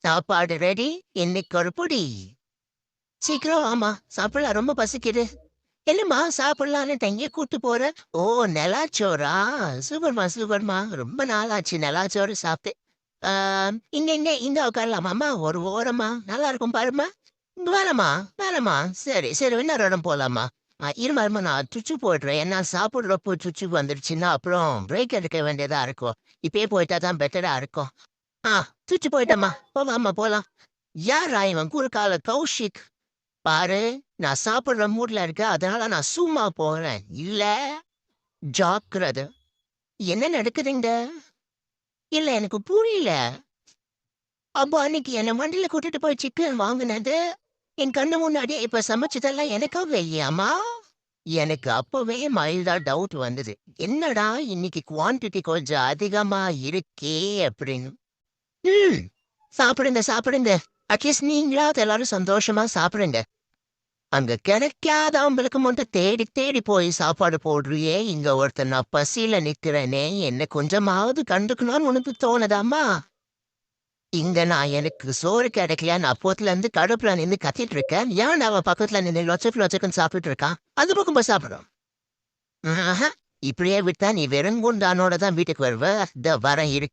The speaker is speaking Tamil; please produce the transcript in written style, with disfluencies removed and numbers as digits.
சாப்பாடு ரெடி. இன்னைக்கு ஒரு புடி. சீக்கிரம் ஆமா சாப்பிடலாம், ரொம்ப பசிக்குது. என்னம்மா சாப்பிடலான்னு எங்கேயோ கூட்டு போற? ஓ, நெலாச்சோறா? சூப்பர்மா சூப்பர்மா, ரொம்ப நாளாச்சு நெலாச்சோறு சாப்பிட்டு. இங்க இங்க இங்க உட்காரலாமாம்மா, ஒரு ஓரமா நல்லா இருக்கும் பாரும்மா. இங்க வேணாம்மா, வேணாம்மா. சரி சரி, இன்னொரு இடம் போலாமா? இருமா இருமா, நான் சுச்சு போடுறேன். ஏன்னா சாப்பிடுறப்போ சுச்சு வந்துடுச்சுன்னா அப்புறம் பிரேக் எடுக்க வேண்டியதா இருக்கும். இப்பயே போயிட்டா தான் பெட்டரா இருக்கும். ஆ, சுச்சு போயிட்டம்மா, போலாமா போலாம். யாரா இவன் குறுக்கால கௌஷிக்? பாரு, நான் சாப்பிடுற மூட்ல இருக்கேன், அதனால நான் சும்மா போறேன். இல்ல ஜாக்கிரதை. என்ன நடக்குதுங்க? இல்ல எனக்கு புரியல. அப்போ அன்னைக்கு என்ன வண்டியில கூட்டிட்டு போய் சிக்கன் வாங்குனது என் கண்ணு முன்னாடியே இப்ப சமைச்சதெல்லாம் எனக்காவே இல்லையாம்மா? எனக்கு அப்பவே மைல்டா டவுட் வந்தது. என்னடா இன்னைக்கு குவான்டிட்டி கொஞ்சம் அதிகமா இருக்கே அப்படின்னு. ம். சாப்பிடுங்க சாப்பிடுங்க. அட்லீஸ்ட் நீங்களாவது எல்லாரும் சந்தோஷமா சாப்பிடுங்க. அங்க கிடைக்காதவங்களுக்கு மட்டும் தேடி தேடி போய் சாப்பாடு போடுறியே, இங்க ஒருத்தன் நான் பசியில நிக்கிறேனே, என்ன கொஞ்சமாவது கண்டுக்கணும்னு உனக்கு தோணுதாம்மா? இங்க நான் எனக்கு சோறு கிடைக்கலையான்னு அப்போத்துல இருந்து கடுப்புல நின்னு கத்திட்டு இருக்கேன். ஏன் அவன் பக்கத்துல நின்னு லொச்சக்கு லொச்சக்குன்னு சாப்பிட்டுட்டு இருக்கான்? அந்த பக்கம் போய் சாப்பிடுறோம். இப்படியே விட்டா நீ வெறுங்குண்டானோட தான் வீட்டுக்கு வருவ. இதோ வரேன் இரு.